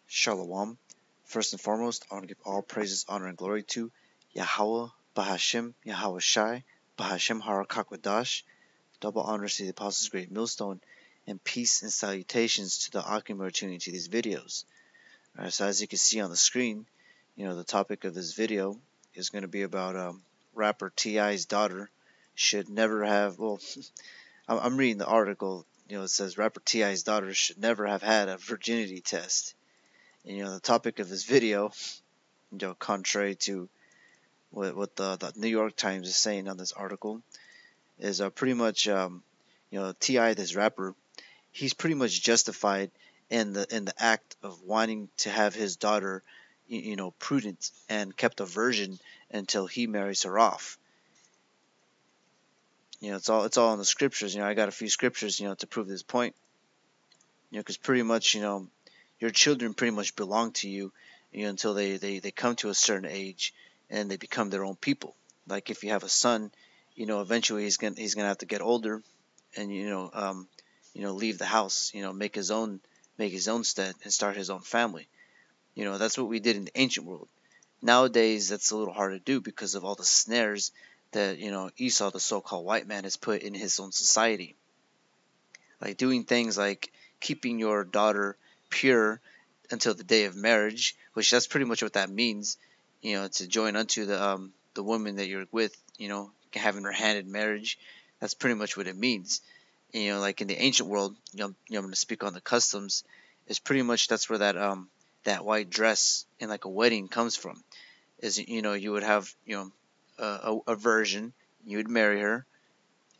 Shalom. First and foremost, I want to give all praises, honor, and glory to Yahweh, Bahashem, Yahweh Shai, Bahashem Harakakwadash. Double honors to the Apostles' Great Millstone, and peace and salutations to the Akim who are tuning to these videos. Alright, so as you can see on the screen, the topic of this video is going to be about rapper T.I.'s daughter should never have, well, I'm reading the article, it says rapper T.I.'s daughter should never have had a virginity test. And, the topic of this video, contrary to what the New York Times is saying on this article, is pretty much, T.I., this rapper, he's pretty much justified in the act of wanting to have his daughter, prudent and kept a virgin until he marries her off. It's all in the scriptures. I got a few scriptures, to prove this point. Because pretty much, your children pretty much belong to you, until they come to a certain age and they become their own people. Like if you have a son, eventually he's gonna have to get older and leave the house, make his own stead and start his own family. That's what we did in the ancient world. Nowadays that's a little hard to do because of all the snares that Esau, the so-called white man, has put in his own society. Like doing things like keeping your daughter pure until the day of marriage, which that's pretty much what that means. To join unto the woman that you're with, having her hand in marriage. That's pretty much what it means. Like in the ancient world, I'm going to speak on the customs. Is pretty much that's where that white dress in like a wedding comes from. Is you would have a virgin, you would marry her,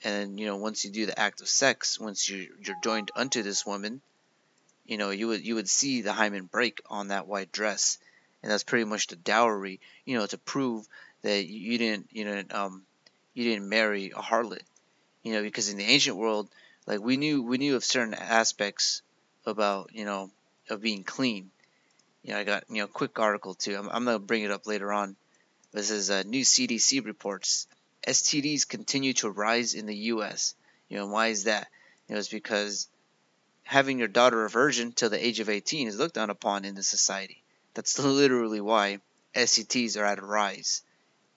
and once you do the act of sex, once you're joined unto this woman, you would see the hymen break on that white dress, and that's pretty much the dowry, to prove that you didn't marry a harlot, because in the ancient world, like we knew of certain aspects about of being clean. I got a quick article too. I'm gonna bring it up later on. This is new CDC reports. STDs continue to rise in the U.S. And why is that? It's because having your daughter a virgin till the age of 18 is looked down upon in the society. That's literally why STDs are at a rise.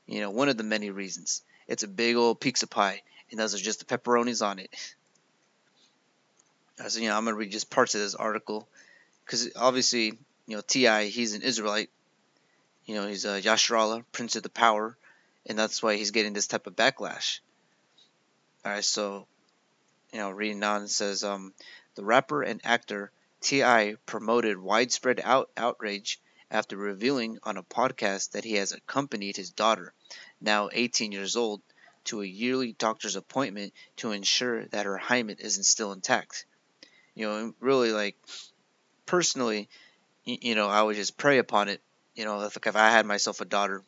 One of the many reasons. It's a big old pizza pie, and those are just the pepperonis on it. So, I'm going to read just parts of this article, because obviously, T.I., he's an Israelite. He's a Yasharallah, Prince of the Power, and that's why he's getting this type of backlash. Alright, so, reading on, it says, the rapper and actor T.I. promoted widespread outrage after revealing on a podcast that he has accompanied his daughter, now 18 years old, to a yearly doctor's appointment to ensure that her hymen isn't still intact. Really, like, personally, I would just pray upon it. If I had myself a daughter,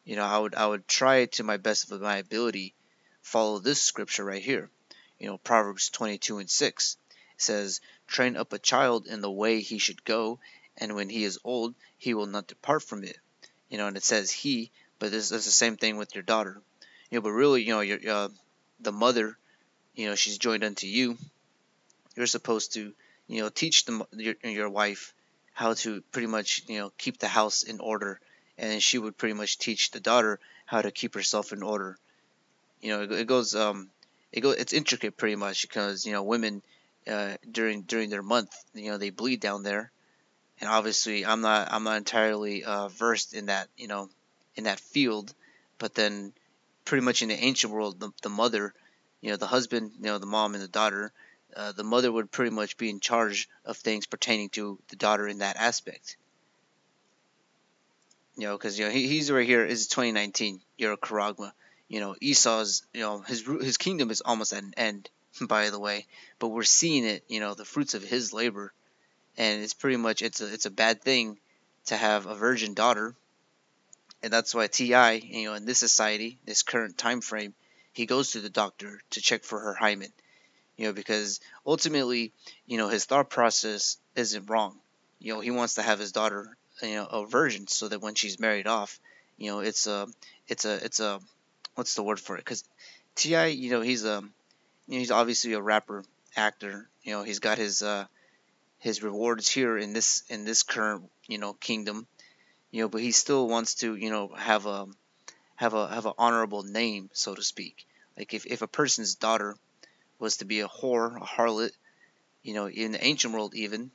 I would try to my best of my ability follow this scripture right here. Proverbs 22:6. It says, train up a child in the way he should go, and when he is old, he will not depart from it. And it says he, but this is the same thing with your daughter. But really, your the mother, she's joined unto you. You're supposed to, teach your wife how to pretty much, keep the house in order, and she would pretty much teach the daughter how to keep herself in order. It's intricate pretty much because women during their month, they bleed down there, and obviously I'm not entirely versed in that in that field, but then pretty much in the ancient world, the mother, the husband, the mom and the daughter, the mother would pretty much be in charge of things pertaining to the daughter in that aspect. Because he's right here. It's 2019. You're a Karagma. Esau's, his kingdom is almost at an end, by the way. But we're seeing it, the fruits of his labor, and it's pretty much it's a bad thing to have a virgin daughter, and that's why T.I., in this society, this current time frame, he goes to the doctor to check for her hymen, because ultimately, his thought process isn't wrong. He wants to have his daughter, a virgin, so that when she's married off, it's a what's the word for it? Because T.I., he's obviously a rapper, actor. He's got his his rewards here in this current kingdom, but he still wants to have an honorable name, so to speak. Like if a person's daughter was to be a whore, a harlot, in the ancient world even,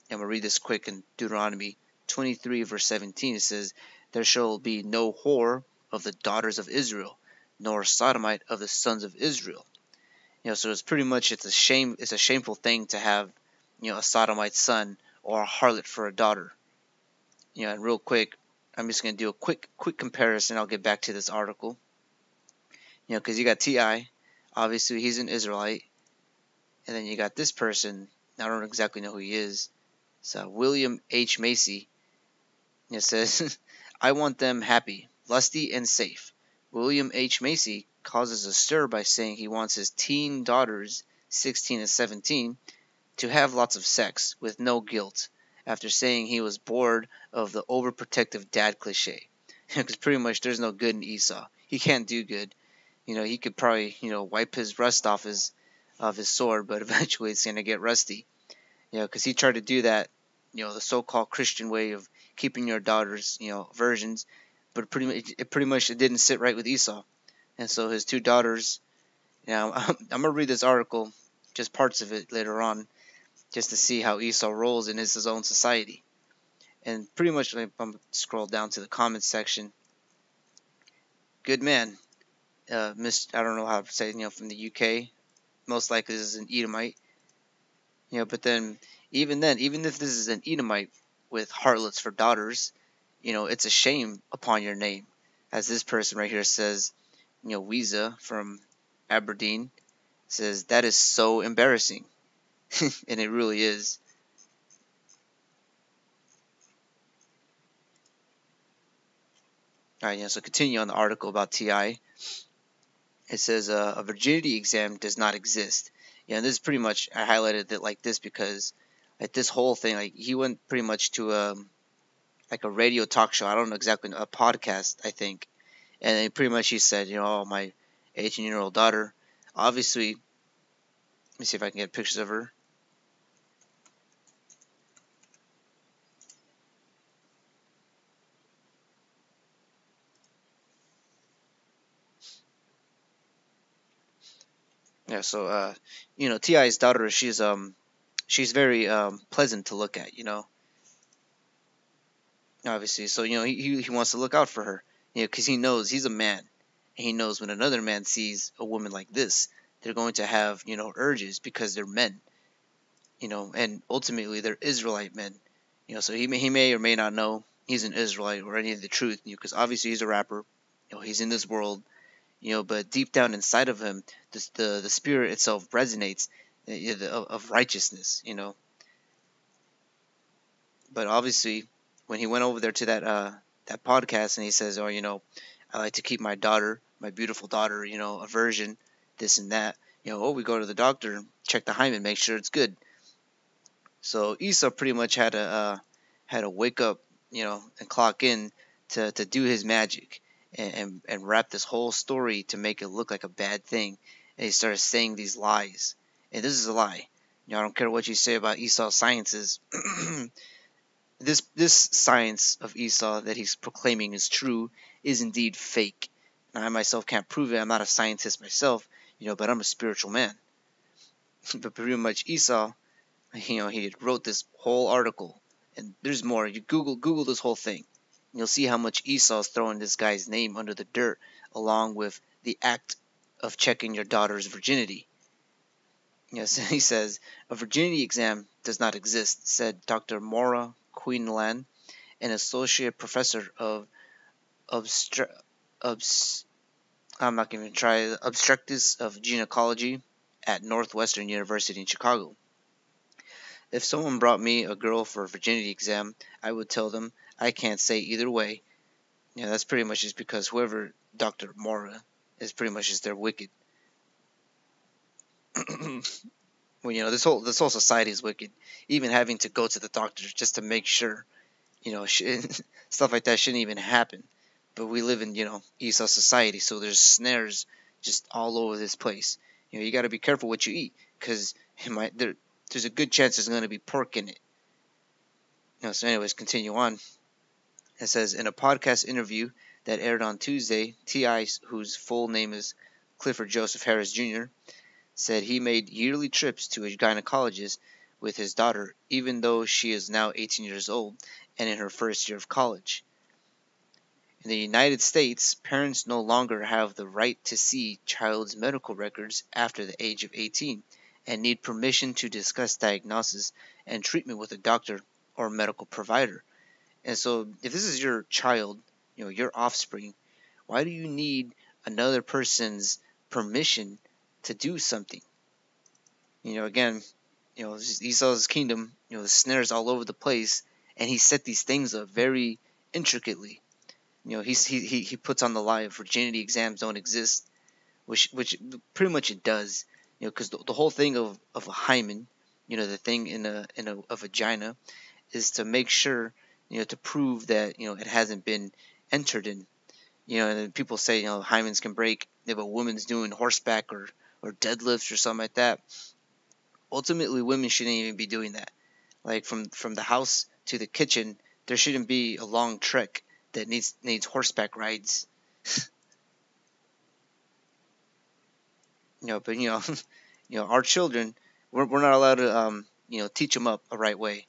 I'm gonna read this quick in Deuteronomy 23 verse 17. It says, "There shall be no whore of the daughters of Israel, nor sodomite of the sons of Israel." So it's pretty much it's a shame. It's a shameful thing to have, a sodomite son or a harlot for a daughter. And real quick, I'm just gonna do a quick comparison. I'll get back to this article. Because you got Ti, obviously he's an Israelite, and then you got this person. I don't exactly know who he is. It's William H. Macy. It says, "I want them happy, lusty, and safe." William H. Macy causes a stir by saying he wants his teen daughters, 16 and 17, to have lots of sex with no guilt, after saying he was bored of the overprotective dad cliche. Because pretty much there's no good in Esau. He can't do good. He could probably, wipe his rust off his sword, but eventually it's gonna get rusty. Because he tried to do that, the so-called Christian way of keeping your daughters, virgins, but pretty much it didn't sit right with Esau, and so his two daughters. I'm gonna read this article, just parts of it later on, just to see how Esau rolls in his own society, and pretty much I'm gonna scroll down to the comments section. Good man, I don't know how to say, from the UK, most likely this is an Edomite. But then, even if this is an Edomite with harlots for daughters, it's a shame upon your name. As this person right here says, Weeza from Aberdeen says, that is so embarrassing. And it really is. Alright, so continue on the article about T.I. It says, a virginity exam does not exist. And this is pretty much, I highlighted it like this because like this whole thing, like he went pretty much to like a radio talk show. I don't know exactly, a podcast, I think. And then pretty much he said, oh, my 18-year-old daughter, obviously, let me see if I can get pictures of her. Yeah, so T.I.'s daughter, she's very pleasant to look at, obviously. So he wants to look out for her, because he knows he's a man, and he knows when another man sees a woman like this, they're going to have urges because they're men, and ultimately they're Israelite men, so he may or may not know he's an Israelite or any of the truth, because obviously he's a rapper, he's in this world, but deep down inside of him, the spirit itself resonates of righteousness, But obviously, when he went over there to that podcast and he says, "Oh, I like to keep my daughter, my beautiful daughter, a virgin, this and that." We go to the doctor, check the hymen, make sure it's good. So Esau pretty much had to wake up, and clock in to do his magic and wrap this whole story to make it look like a bad thing. And he started saying these lies, and this is a lie. I don't care what you say about Esau's sciences. This science of Esau that he's proclaiming is true is indeed fake. Now, I myself can't prove it. I'm not a scientist myself, but I'm a spiritual man. But pretty much Esau, he wrote this whole article, and there's more. You Google this whole thing. You'll see how much Esau's throwing this guy's name under the dirt, along with the act of checking your daughter's virginity. Yes, he says, a virginity exam does not exist, said Dr. Maura Quinlan, an associate professor of I'm not going to try obstetrics of gynecology at Northwestern University in Chicago. If someone brought me a girl for a virginity exam, I would tell them I can't say either way. That's pretty much just because whoever Dr. Maura is pretty much just they're wicked. Well, this whole society is wicked. Even having to go to the doctor just to make sure, stuff like that shouldn't even happen. But we live in, Esau society, so there's snares just all over this place. You got to be careful what you eat, because there's a good chance there's going to be pork in it. So anyways, continue on. It says, in a podcast interview that aired on Tuesday, T.I., whose full name is Clifford Joseph Harris Jr., said he made yearly trips to a gynecologist with his daughter, even though she is now 18 years old and in her first year of college. In the United States, parents no longer have the right to see child's medical records after the age of 18 and need permission to discuss diagnosis and treatment with a doctor or medical provider. And so, if this is your child, your offspring, why do you need another person's permission to do something? Again, Esau's kingdom, the snares all over the place, and he set these things up very intricately. He puts on the lie of virginity exams don't exist, which pretty much it does. Because the whole thing of a hymen, the thing in a vagina, is to make sure, to prove that it hasn't been entered in. And then people say hymens can break if a woman's doing horseback or deadlifts or something like that. Ultimately, women shouldn't even be doing that. Like from the house to the kitchen, there shouldn't be a long trek that needs horseback rides. But our children, we're not allowed to teach them up a right way.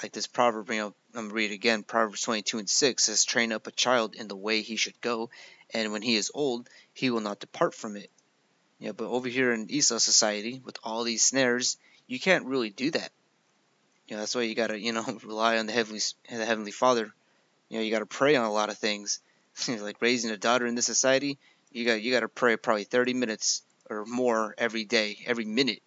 Like this proverb, I'm gonna read it again. Proverbs 22:6 says, "Train up a child in the way he should go, and when he is old, he will not depart from it." But over here in Esau society, with all these snares, you can't really do that. That's why you gotta, rely on the heavenly Father. You gotta pray on a lot of things. Like raising a daughter in this society, you gotta pray probably 30 minutes or more every day, every minute.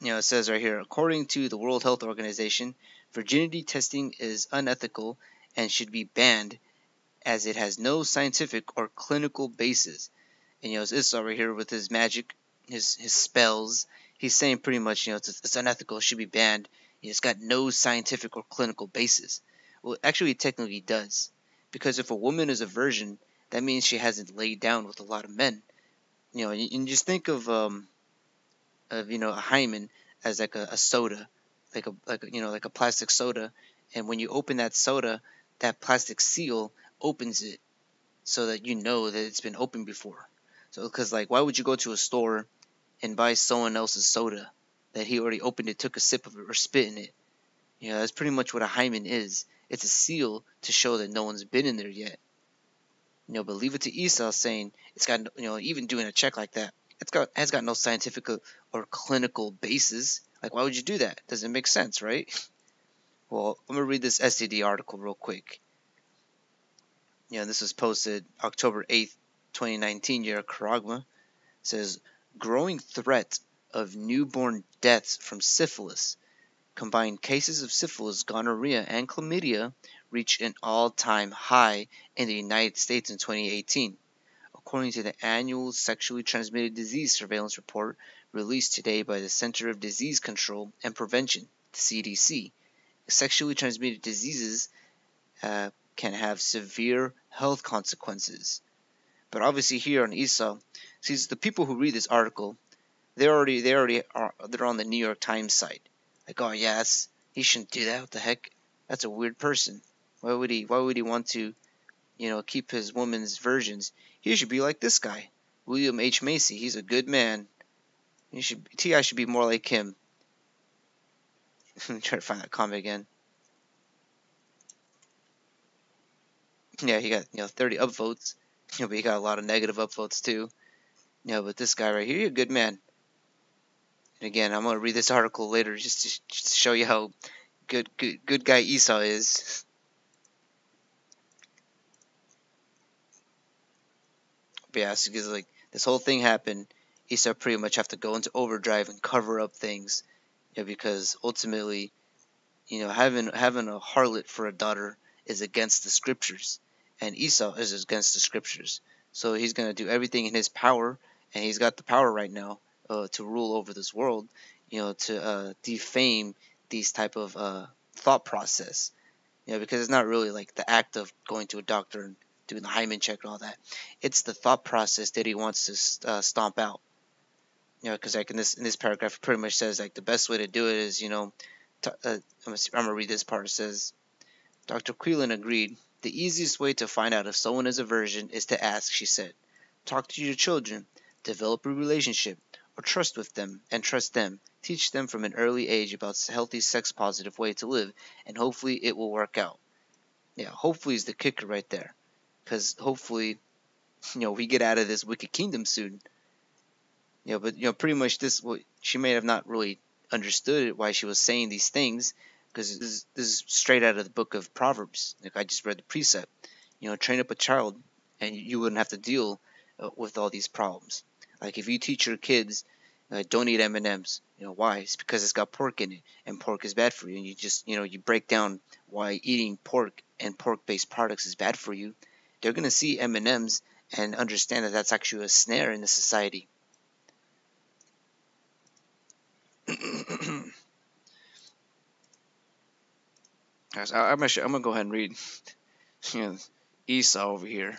It says right here, according to the World Health Organization, virginity testing is unethical and should be banned as it has no scientific or clinical basis. And it's Esau right here with his magic, his spells. He's saying pretty much, it's unethical, it should be banned. It's got no scientific or clinical basis. Well, actually, it technically does. Because if a woman is a virgin, that means she hasn't laid down with a lot of men. And just think of a hymen as like a soda, like a plastic soda. And when you open that soda, that plastic seal opens it so that that it's been opened before. So, because why would you go to a store and buy someone else's soda that he already opened it, took a sip of it, or spit in it? That's pretty much what a hymen is. It's a seal to show that no one's been in there yet. But leave it to Esau saying it's got, even doing a check like that, has got no scientific or clinical basis. Like, why would you do that? Doesn't make sense, right? Well, I'm gonna read this STD article real quick. This was posted October 8th, 2019, Caragma. It says, growing threat of newborn deaths from syphilis. Combined cases of syphilis, gonorrhea, and chlamydia reached an all-time high in the United States in 2018, according to the annual Sexually Transmitted Disease Surveillance Report released today by the Center of Disease Control and Prevention, the CDC. Sexually transmitted diseases can have severe health consequences. But obviously here on Esau, see, the people who read this article, they're on the New York Times site. Like, oh yeah, he shouldn't do that. What the heck? That's a weird person. Why would he want to, keep his woman's virgins? He should be like this guy, William H. Macy. He's a good man. T.I. should be more like him. Try to find that comment again. Yeah, he got 30 upvotes. But he got a lot of negative upvotes too. But this guy right here, he's a good man. And again, I'm gonna read this article later just to show you how good guy Esau is. But yeah, so because this whole thing happened, Esau pretty much have to go into overdrive and cover up things. Because ultimately, having a harlot for a daughter is against the scriptures, and Esau is against the scriptures. So he's gonna do everything in his power, and he's got the power right now to rule over this world. To defame these type of thought process. Because it's not really like the act of going to a doctor and doing the hymen check and all that. It's the thought process that he wants to stomp out. Because like in this paragraph, it pretty much says like the best way to do it is, I'm gonna read this part. It says, Dr. Quelan agreed. The easiest way to find out if someone is a virgin is to ask, she said. Talk to your children, develop a relationship, or trust them. Teach them from an early age about a healthy sex positive way to live, and hopefully it will work out. Yeah, hopefully is the kicker right there. Because hopefully, we get out of this wicked kingdom soon. But pretty much she may have not really understood it, why she was saying these things, because this is straight out of the book of Proverbs. Like I just read the precept, train up a child, and you wouldn't have to deal with all these problems. Like if you teach your kids, don't eat M&Ms. Why? It's because it's got pork in it, and pork is bad for you. And you just, you break down why eating pork and pork-based products is bad for you. They're gonna see M&Ms and understand that that's actually a snare in the society. I'm gonna go ahead and read Esau over here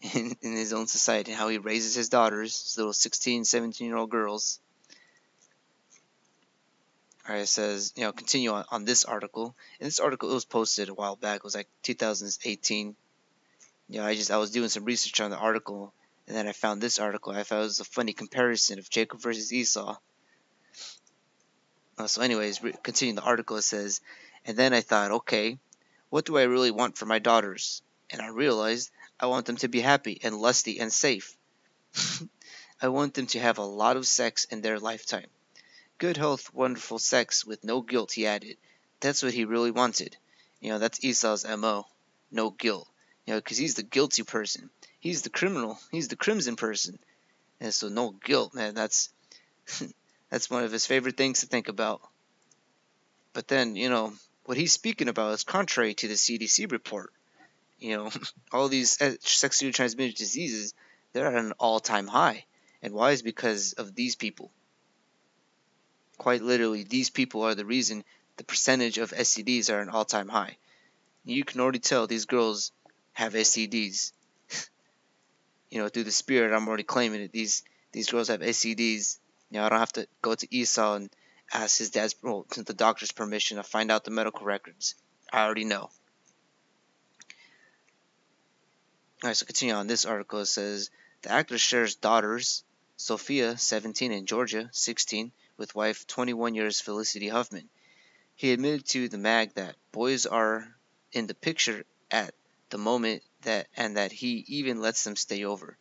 in his own society, how he raises his daughters, his little 16, 17-year-old girls. Alright, it says, continue on this article. And this article, it was posted a while back. It was like 2018. I was doing some research on the article, and then I found this article. I thought it was a funny comparison of Jacob versus Esau. So anyways, continuing the article, it says, and then I thought, okay, what do I really want for my daughters? And I realized I want them to be happy and lusty and safe. I want them to have a lot of sex in their lifetime. Good health, wonderful sex with no guilt, he added. That's what he really wanted. That's Esau's MO. No guilt. Because he's the guilty person. He's the criminal. He's the crimson person. And so no guilt, man. That's that's one of his favorite things to think about. But then, what he's speaking about is contrary to the CDC report. All these sexually transmitted diseases, they're at an all-time high. And why is because of these people. Quite literally, these people are the reason the percentage of STDs are an all-time high. You can already tell these girls have STDs. Through the spirit, I'm already claiming it. These girls have STDs. I don't have to go to Esau and ask his dad's, the doctor's permission to find out the medical records. I already know. Alright, so continue on. This article, it says, the actor shares daughters, Sophia, 17, and Georgia, 16, with wife 21 years Felicity Huffman. He admitted to the mag that boys are in the picture at the moment that he even lets them stay over.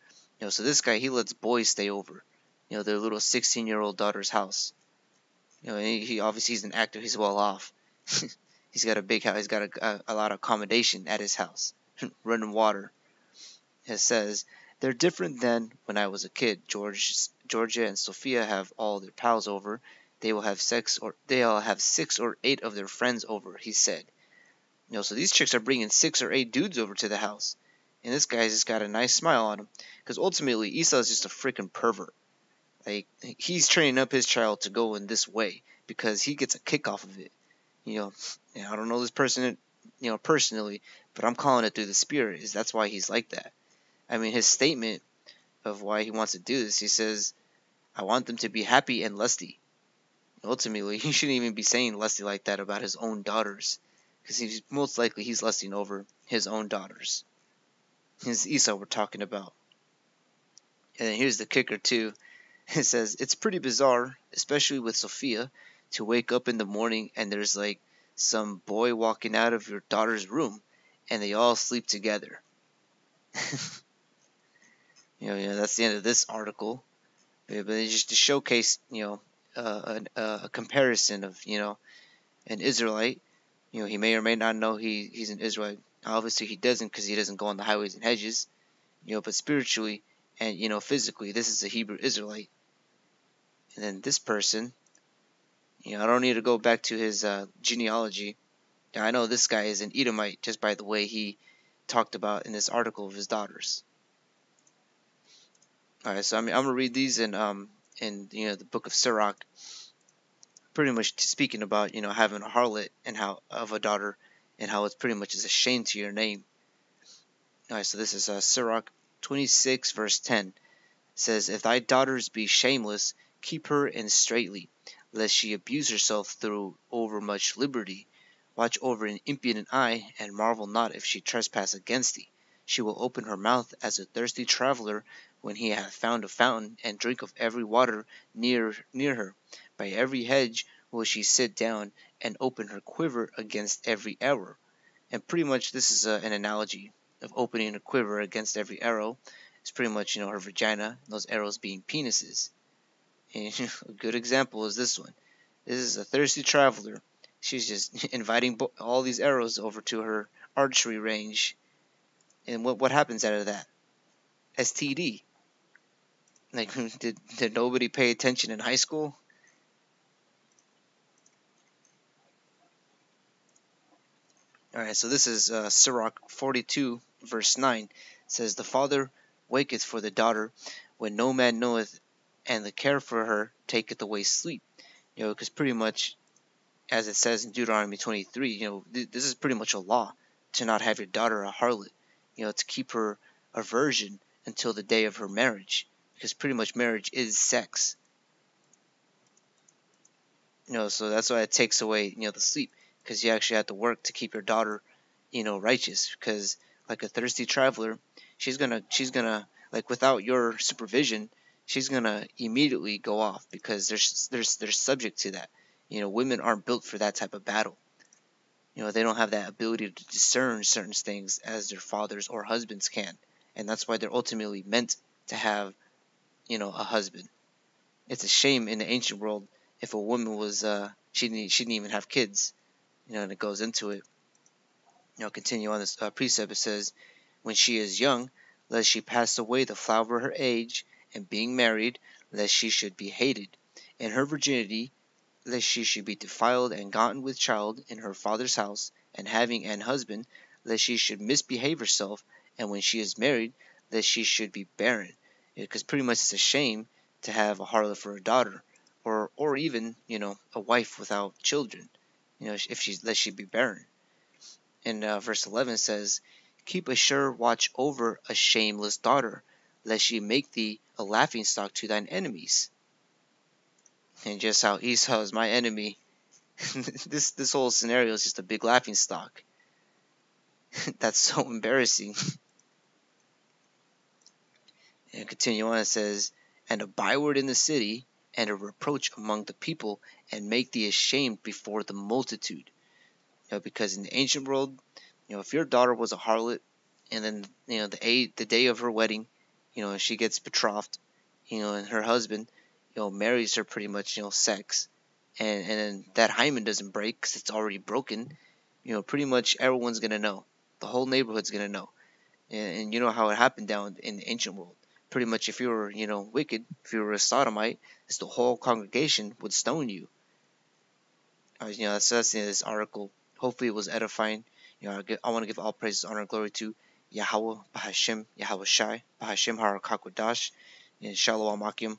So this guy, he lets boys stay over. Their little 16-year-old daughter's house. He obviously he's an actor. He's well off. He's got a big house. He's got a lot of accommodation at his house. Running water. It says, they're different than when I was a kid. Georgia and Sophia have all their pals over. They'll have 6 or 8 of their friends over, he said. So these chicks are bringing 6 or 8 dudes over to the house. And this guy's just got a nice smile on him. Because ultimately, Esau's just a freaking pervert. Like, he's training up his child to go in this way. Because he gets a kick off of it. I don't know this person, personally. But I'm calling it through the spirit. That's why he's like that. I mean, his statement of why he wants to do this, he says, I want them to be happy and lusty. Ultimately, he shouldn't even be saying lusty like that about his own daughters. Because most likely he's lusting over his own daughters. His Esau we're talking about. And then here's the kicker too. It says, it's pretty bizarre, especially with Sophia, to wake up in the morning and there's like some boy walking out of your daughter's room and they all sleep together. That's the end of this article. But it's just to showcase, a comparison of, an Israelite. He may or may not know he's an Israelite. Obviously, he doesn't because he doesn't go on the highways and hedges. But spiritually and, physically, this is a Hebrew Israelite. And then this person, I don't need to go back to his genealogy. I know this guy is an Edomite just by the way he talked about in this article of his daughters. Alright, so I'm gonna read these in the book of Sirach, pretty much speaking about having a harlot and how of a daughter and how it's pretty much is a shame to your name. Alright, so this is Sirach 26 verse 10. It says, if thy daughters be shameless, Keep her in straitly, lest she abuse herself through overmuch liberty. Watch over an impudent eye, and marvel not if she trespass against thee. She will open her mouth as a thirsty traveller when he hath found a fountain, and drink of every water near her. By every hedge will she sit down, and open her quiver against every arrow. And pretty much this is an analogy of opening a quiver against every arrow. It's pretty much, her vagina, those arrows being penises. And a good example is this one. This is a thirsty traveler. She's just inviting all these arrows over to her archery range. And what happens out of that? STD. Like, did nobody pay attention in high school? Alright, so this is Sirach 42, verse 9. It says, the father waketh for the daughter when no man knoweth, and the care for her taketh away sleep. Because pretty much, as it says in Deuteronomy 23, this is pretty much a law to not have your daughter a harlot, to keep her a virgin until the day of her marriage, because pretty much marriage is sex. So that's why it takes away, the sleep, because you actually have to work to keep your daughter, righteous, because like a thirsty traveler, she's gonna like without your supervision, she's gonna immediately go off because they're subject to that. Women aren't built for that type of battle. They don't have that ability to discern certain things as their fathers or husbands can, and that's why they're ultimately meant to have, a husband. It's a shame in the ancient world if a woman was she didn't even have kids, and it goes into it. Continue on this precept. It says, when she is young, lest she pass away the flower of her age, and being married, lest she should be hated. In her virginity, lest she should be defiled and gotten with child in her father's house, and having an husband, lest she should misbehave herself, and when she is married, lest she should be barren. Because pretty much it's a shame to have a harlot for a daughter, or even, a wife without children, if lest she be barren. And verse 11 says, keep a sure watch over a shameless daughter, lest she make thee a laughingstock to thine enemies. And just how Esau is my enemy, this whole scenario is just a big laughingstock. That's so embarrassing. And continue on, it says, and a byword in the city, and a reproach among the people, and make thee ashamed before the multitude. Because in the ancient world, if your daughter was a harlot, and then the day of her wedding, she gets betrothed, and her husband, marries her pretty much, sex, and then that hymen doesn't break because it's already broken, pretty much everyone's gonna know, the whole neighborhood's gonna know, and you know how it happened down in the ancient world. Pretty much, if you were, wicked, if you were a sodomite, the whole congregation would stone you. That's this article. Hopefully, it was edifying. I want to give all praises, honor, and glory to Yahweh, Bahashem, Yahweh Shai, Bahashem Harakakwadash, and Shalom Akim.